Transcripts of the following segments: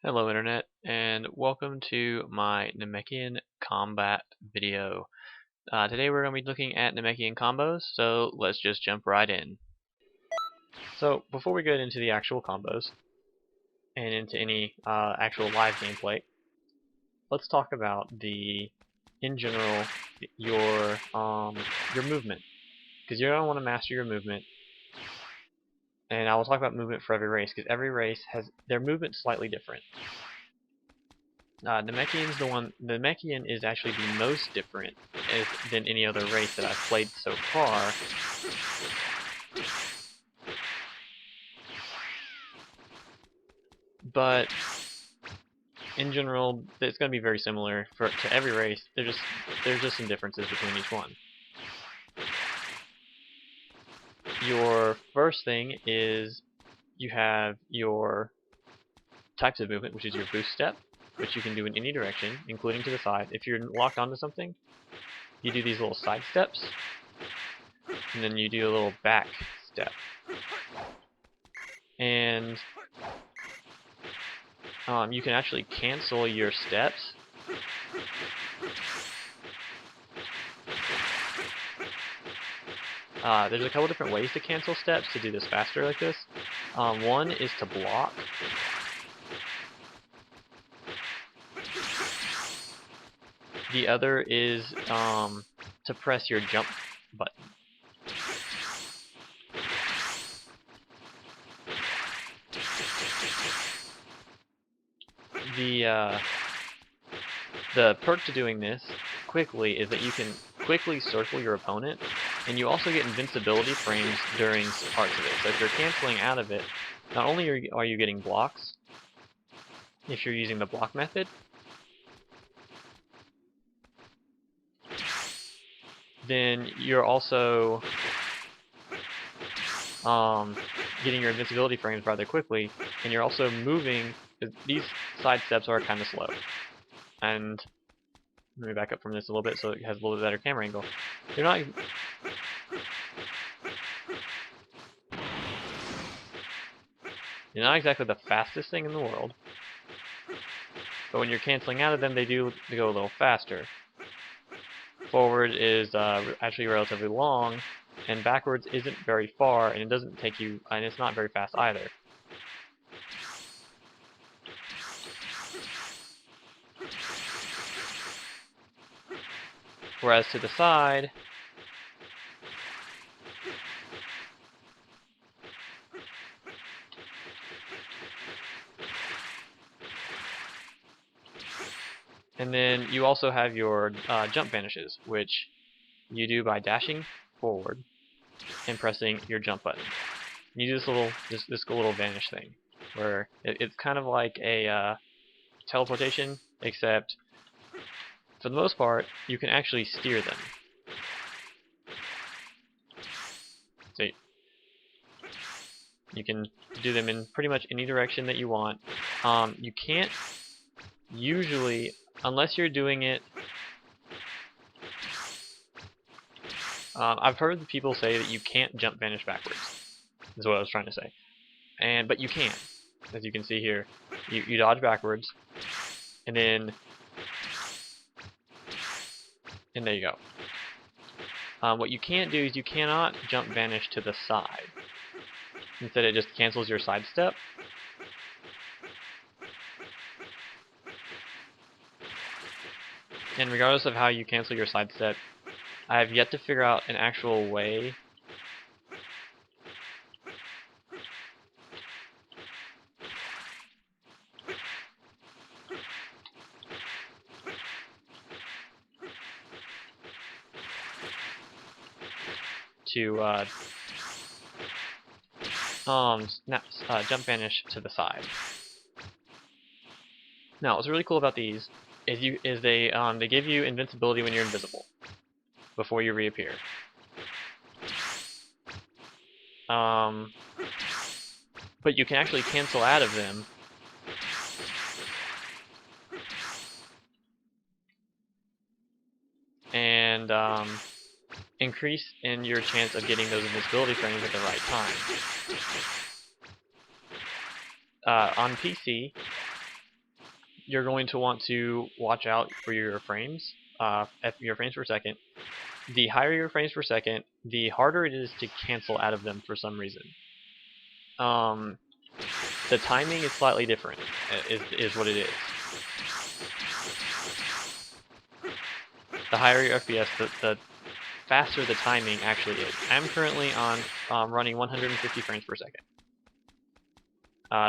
Hello Internet, and welcome to my Namekian combat video. Today we're going to be looking at Namekian combos, so let's just jump right in. So before we get into the actual combos, and into any actual live gameplay, let's talk about in general, your movement. Because you're going to want to master your movement, and I will talk about movement for every race, because every race has their movement slightly different. Namekian is actually the most different than any other race that I've played so far. But in general, it's going to be very similar to every race. There's just some differences between each one. Your first thing is you have your types of movement, which is your boost step, which you can do in any direction, including to the side. If you're locked onto something, you do these little side steps, and then you do a little back step. And you can actually cancel your steps. There's a couple different ways to cancel steps to do this faster like this. One is to block. The other is to press your jump button. The perk to doing this quickly is that you can quickly circle your opponent, and you also get invincibility frames during parts of it. So if you're canceling out of it, not only are you getting blocks, if you're using the block method, then you're also getting your invincibility frames rather quickly, and you're also moving. These side steps are kind of slow. And let me back up from this a little bit so it has a little bit better camera angle. You're not exactly the fastest thing in the world, but when you're canceling out of them, they go a little faster. Forward is actually relatively long, and backwards isn't very far, and it doesn't take you, and it's not very fast either. Whereas to the side, and then you also have your jump vanishes, which you do by dashing forward and pressing your jump button. You do this little vanish thing, where it's kind of like a teleportation, except for the most part, you can actually steer them. So you can do them in pretty much any direction that you want. You can't usually, unless you're doing it. I've heard people say that you can't jump vanish backwards. Is what I was trying to say. But you can, as you can see here. You dodge backwards, and then there you go. What you can't do is you cannot jump vanish to the side. Instead, it just cancels your side step. And regardless of how you cancel your side step, I have yet to figure out an actual way to jump vanish to the side. Now, what's really cool about these is they give you invincibility when you're invisible before you reappear. But you can actually cancel out of them and increase in your chance of getting those invincibility frames at the right time. On PC, you're going to want to watch out for your frames, your frames per second. The higher your frames per second, the harder it is to cancel out of them for some reason. The timing is slightly different, is what it is. The higher your FPS, the faster the timing actually is. I'm currently on running 150 frames per second.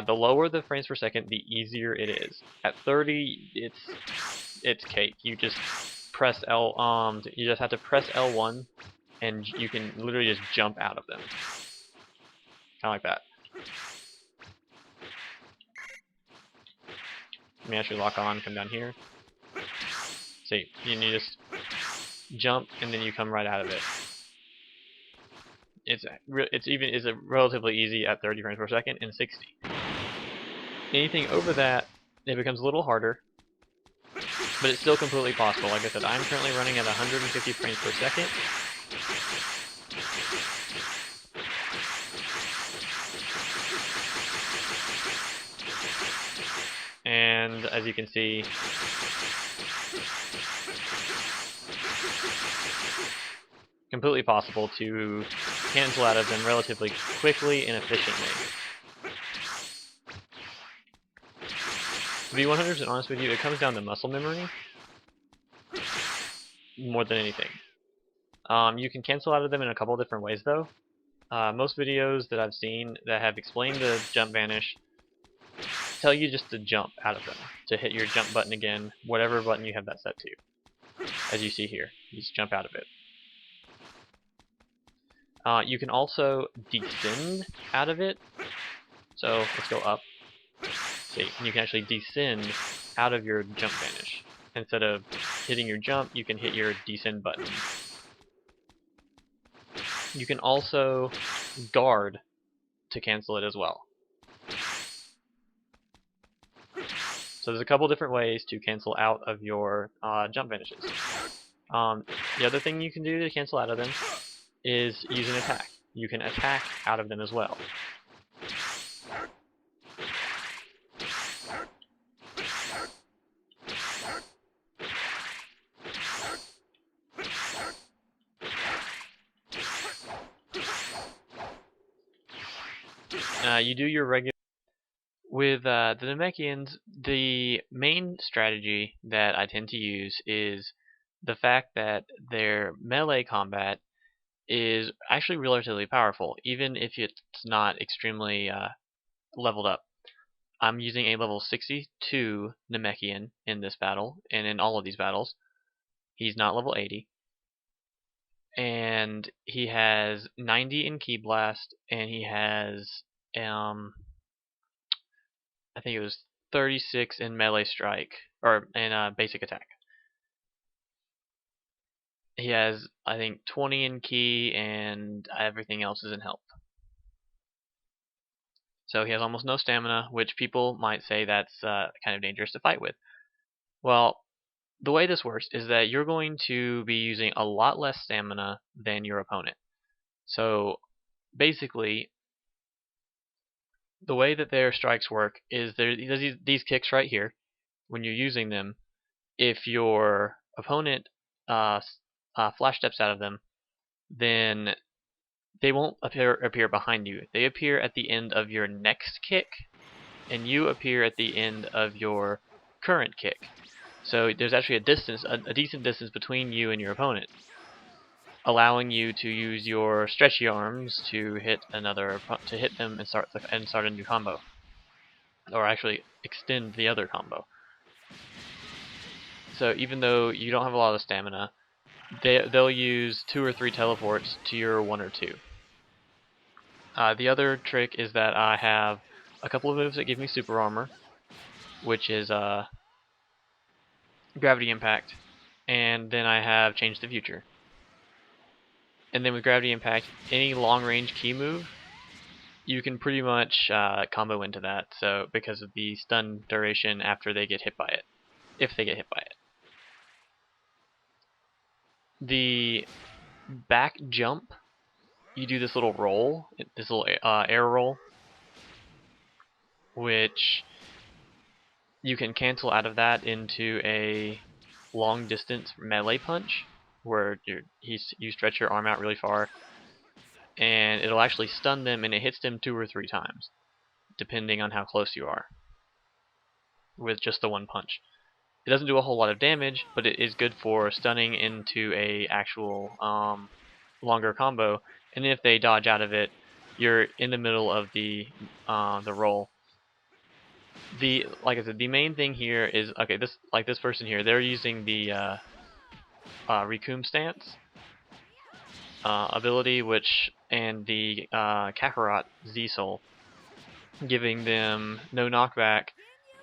The lower the frames per second, the easier it is. At 30, it's cake. You just press L. You just have to press L1, and you can literally just jump out of them, kind of like that. Let me actually lock on. Come down here. See, you just jump, and then you come right out of it. It's relatively easy at 30 frames per second and 60. Anything over that, it becomes a little harder, but it's still completely possible. Like I said, I'm currently running at 150 frames per second. And as you can see, completely possible to cancel out of them relatively quickly and efficiently. To be 100% honest with you, it comes down to muscle memory more than anything. You can cancel out of them in a couple different ways though. Most videos that I've seen that have explained the jump vanish tell you just to jump out of them, to hit your jump button again, whatever button you have that set to. As you see here, you just jump out of it. You can also descend out of it. So let's go up. See, you can actually descend out of your jump vanish. Instead of hitting your jump, you can hit your descend button. You can also guard to cancel it as well. So there's a couple different ways to cancel out of your jump vanishes. The other thing you can do to cancel out of them is use an attack. You can attack out of them as well. You do your regular. With the Namekians, the main strategy that I tend to use is the fact that their melee combat is actually relatively powerful, even if it's not extremely leveled up. I'm using a level 62 Namekian in this battle, and in all of these battles. He's not level 80. And he has 90 in Ki Blast, and he has I think it was 36 in melee strike, or in basic attack. He has, I think, 20 in Ki, and everything else is in health. So he has almost no stamina, which people might say that's kind of dangerous to fight with. Well, the way this works is that you're going to be using a lot less stamina than your opponent. So basically, the way that their strikes work is there's these kicks right here. When you're using them, if your opponent flash steps out of them, then they won't appear behind you. They appear at the end of your next kick, and you appear at the end of your current kick. So there's actually a decent distance between you and your opponent, allowing you to use your stretchy arms to hit them and start a new combo, or actually extend the other combo. So even though you don't have a lot of stamina, they'll use 2 or 3 teleports to your 1 or 2. The other trick is that I have a couple of moves that give me super armor, which is Gravity Impact, and then I have Change the Future. And then with Gravity Impact, any long range Ki move, you can pretty much combo into that. So because of the stun duration after they get hit by it, if they get hit by it. The back jump, you do this little roll, this little air roll, which you can cancel out of that into a long distance melee punch where you stretch your arm out really far, and it'll actually stun them, and it hits them 2 or 3 times depending on how close you are with just the one punch. It doesn't do a whole lot of damage, but it is good for stunning into a actual longer combo, and if they dodge out of it, you're in the middle of the roll. Like I said, the main thing here is, okay, this person here, they're using the Rikum stance ability, and the Kakarot Z Soul, giving them no knockback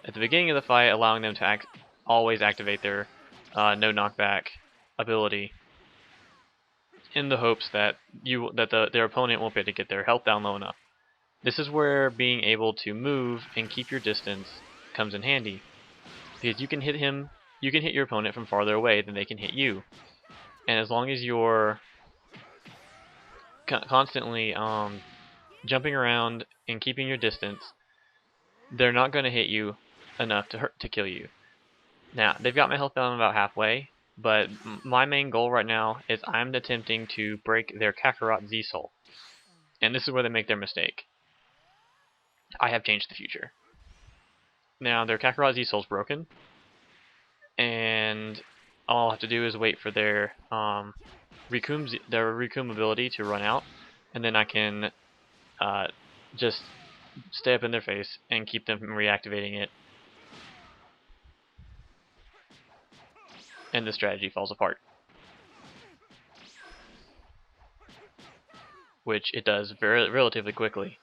at the beginning of the fight, allowing them to always activate their no knockback ability, in the hopes that their opponent won't be able to get their health down low enough. This is where being able to move and keep your distance comes in handy, because you can hit your opponent from farther away than they can hit you, and as long as you're constantly jumping around and keeping your distance, they're not going to hit you enough to kill you. Now, they've got my health down about halfway, but my main goal right now is I'm attempting to break their Kakarot Z Soul, and this is where they make their mistake. I have changed the future. Now their Kakarot Z Soul's broken, and all I'll have to do is wait for their Rikum ability to run out, and then I can just stay up in their face and keep them from reactivating it, and the strategy falls apart, which it does relatively quickly.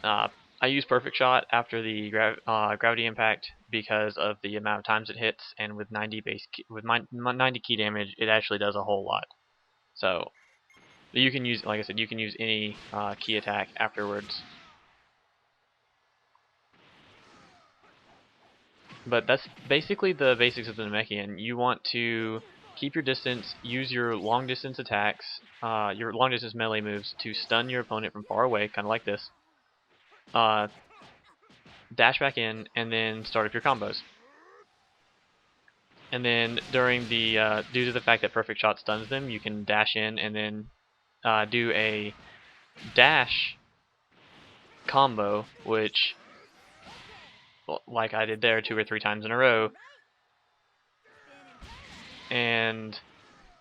I use Perfect Shot after the gravity impact because of the amount of times it hits, and with 90 key damage, it actually does a whole lot. So you can use, like I said, you can use any key attack afterwards. But that's basically the basics of the Namekian. You want to keep your distance, use your long distance attacks, your long distance melee moves to stun your opponent from far away, kind of like this. Dash back in, and then start up your combos. And then during the due to the fact that Perfect Shot stuns them, you can dash in and then do a dash combo, which, like I did there 2 or 3 times in a row, and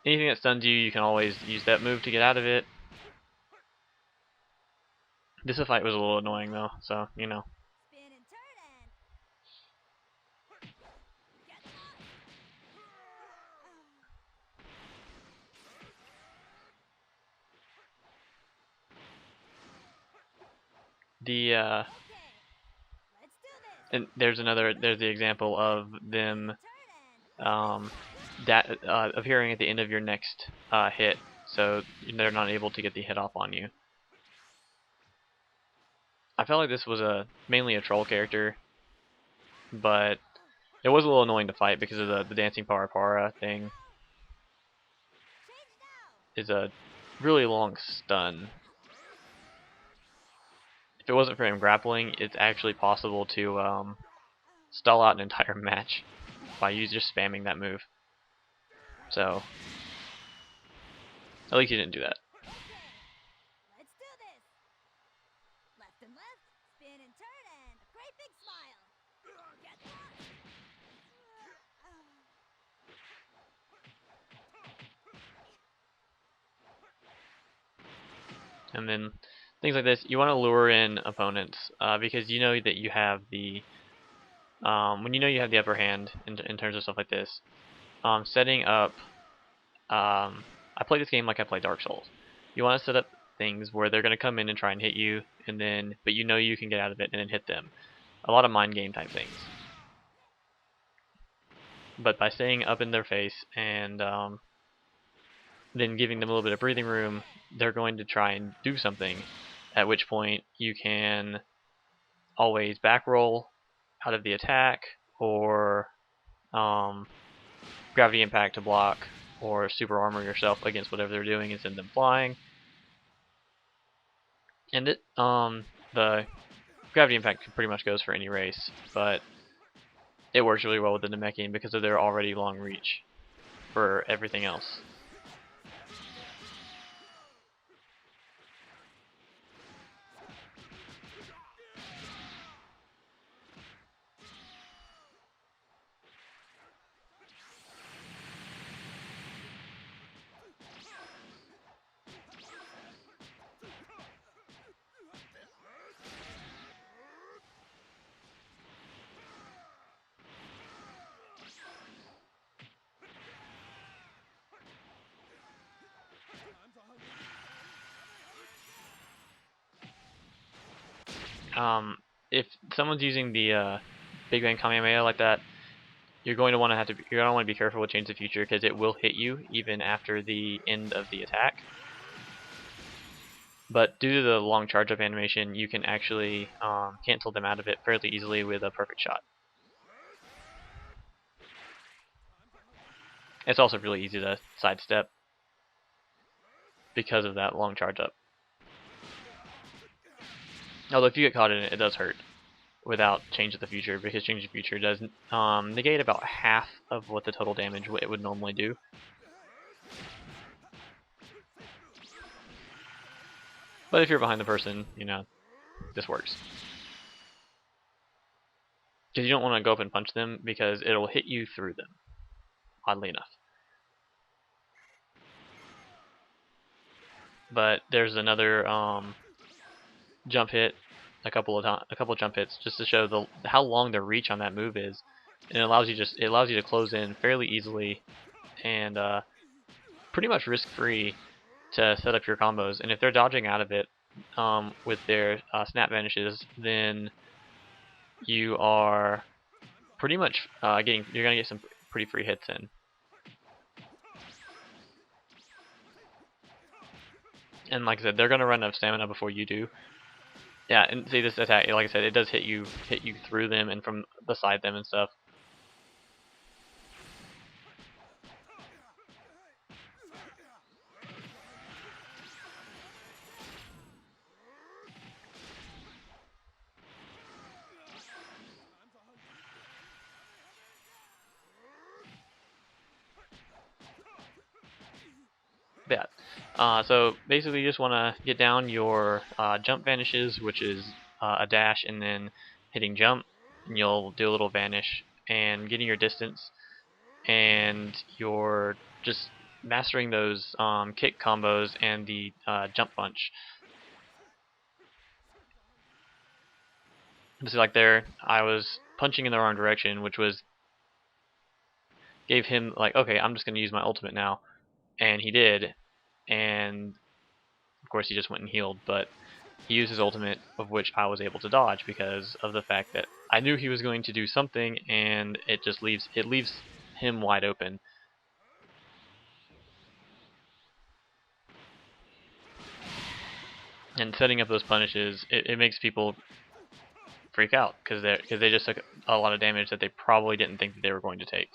anything that stuns you, you can always use that move to get out of it. This fight was a little annoying though, so you know. And there's the example of them appearing at the end of your next hit, so they're not able to get the hit off on you. I felt like this was mainly a troll character, but it was a little annoying to fight because of the dancing para thing. Is a really long stun. If it wasn't for him grappling, it's actually possible to stall out an entire match by just spamming that move. So at least he didn't do that. And then things like this, you want to lure in opponents because you know that you have the when you know you have the upper hand in terms of stuff like this. Setting up, I play this game like I play Dark Souls. You want to set up things where they're going to come in and try and hit you, but you know you can get out of it and then hit them. A lot of mind game type things. But by staying up in their face and then giving them a little bit of breathing room, they're going to try and do something, at which point you can always back roll out of the attack, or gravity impact to block, or super armor yourself against whatever they're doing and send them flying. And the gravity impact pretty much goes for any race, but it works really well with the Namekian because of their already long reach for everything else. If someone's using the Big Bang Kamehameha like that, you're going to want to be careful with Change the Future because it will hit you even after the end of the attack. But due to the long charge up animation, you can actually cancel them out of it fairly easily with a perfect shot. It's also really easy to sidestep because of that long charge up. Although if you get caught in it, it does hurt without Change of the Future, because Change of the Future does negate about half of what the total damage it would normally do. But if you're behind the person, you know, this works. Because you don't want to go up and punch them because it'll hit you through them, oddly enough. But there's another jump hit, a couple jump hits, just to show how long the reach on that move is, and it allows you to close in fairly easily and pretty much risk-free to set up your combos. And if they're dodging out of it with their snap vanishes, then you are pretty much you're gonna get some pretty free hits in. And like I said, they're gonna run out of stamina before you do. Yeah, and see this attack, like I said, it does hit you through them and from beside them and stuff. Yeah. So basically, you just want to get down your jump vanishes, which is a dash and then hitting jump, and you'll do a little vanish and getting your distance, and you're just mastering those kick combos and the jump punch. Just like there, I was punching in the wrong direction, which gave him like, okay, I'm just going to use my ultimate now, and he did, and of course he just went and healed, but he used his ultimate, of which I was able to dodge because of the fact that I knew he was going to do something, and it leaves him wide open. And setting up those punishes, it makes people freak out because they just took a lot of damage that they probably didn't think that they were going to take.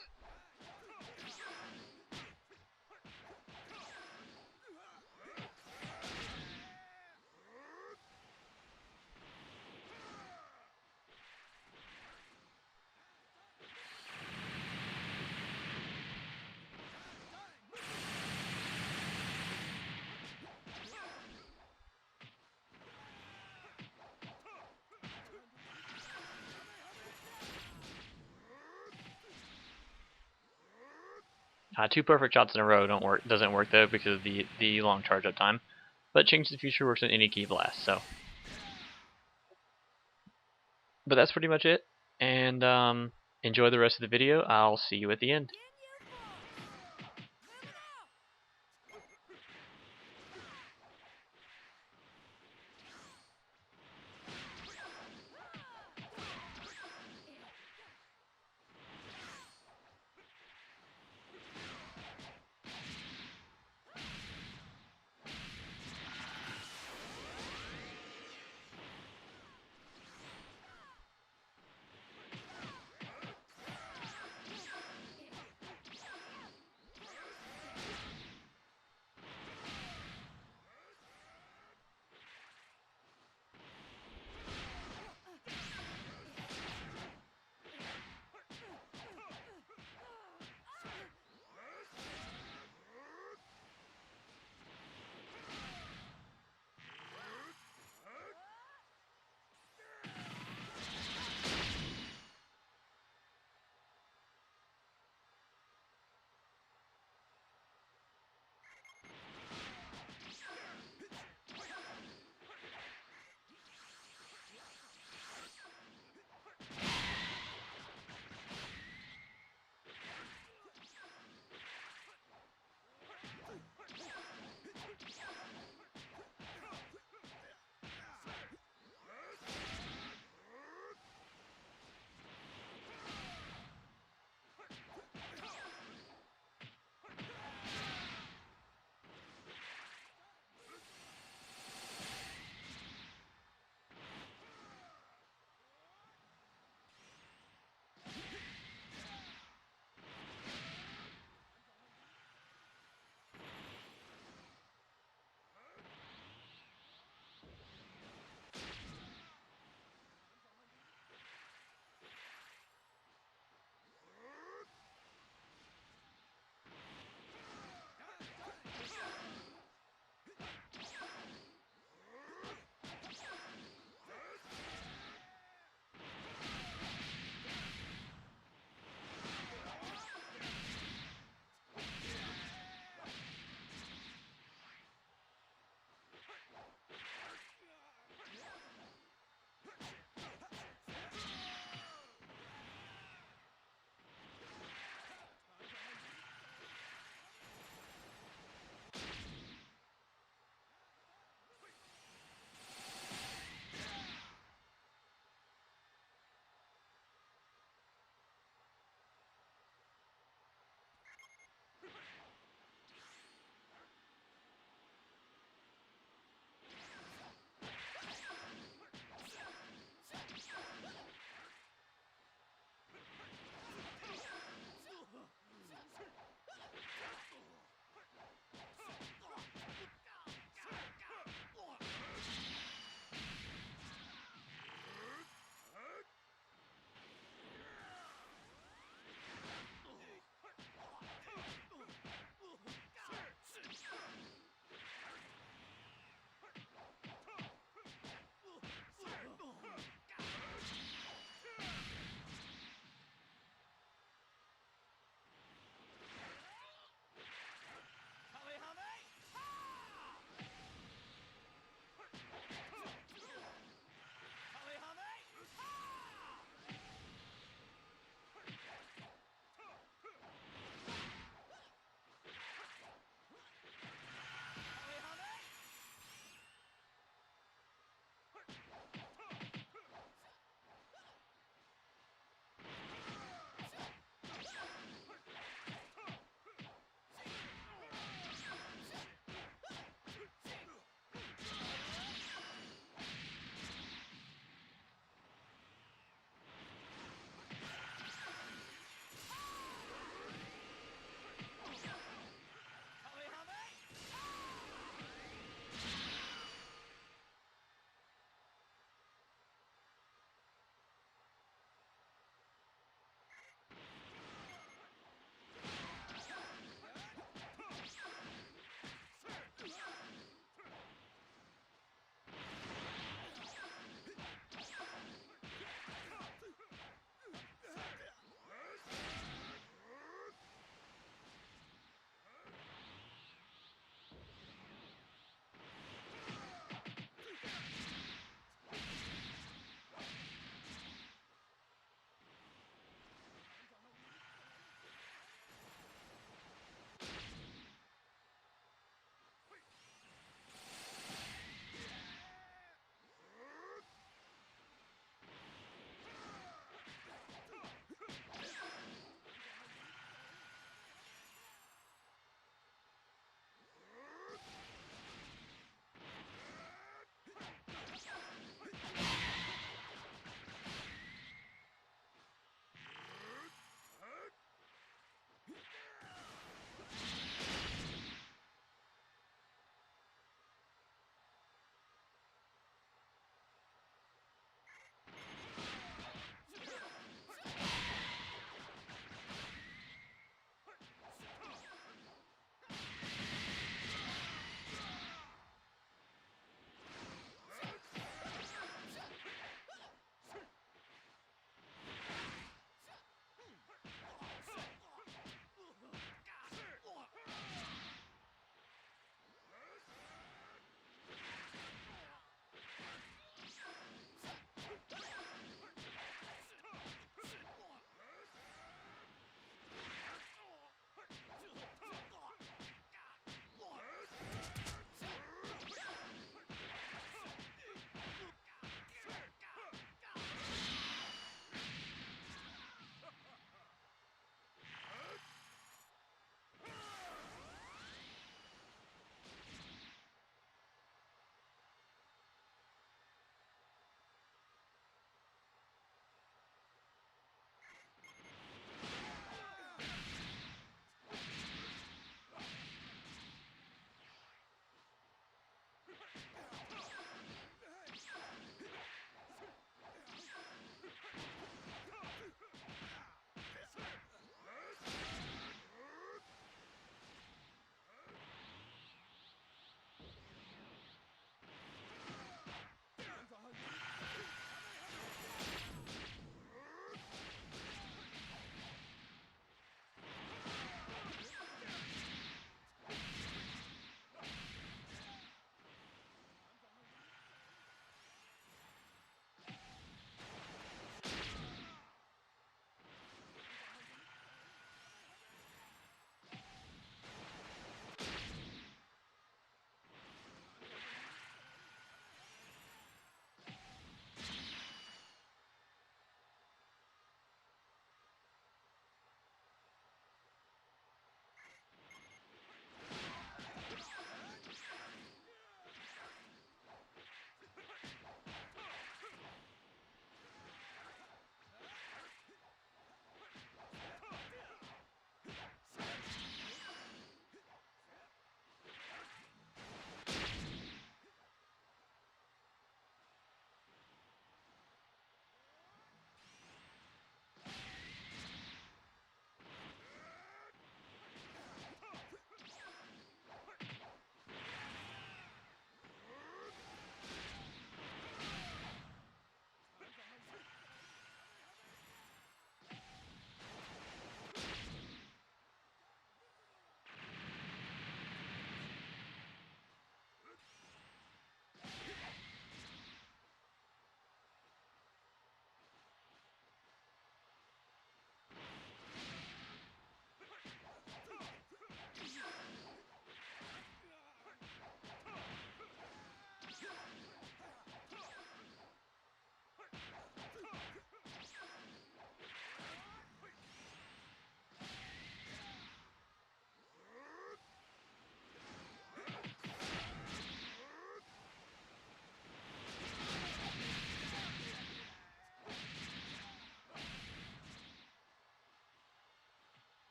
Two perfect shots in a row doesn't work though because of the long charge up time. But Change the Future works in any key blast, so. But that's pretty much it. And enjoy the rest of the video. I'll see you at the end.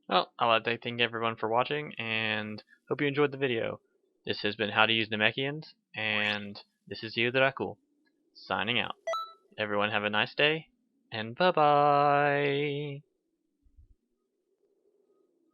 Well, I'd like to thank everyone for watching, and hope you enjoyed the video. This has been How to Use Namekians, and this is Theodorakul, signing out. Everyone have a nice day, and bye-bye!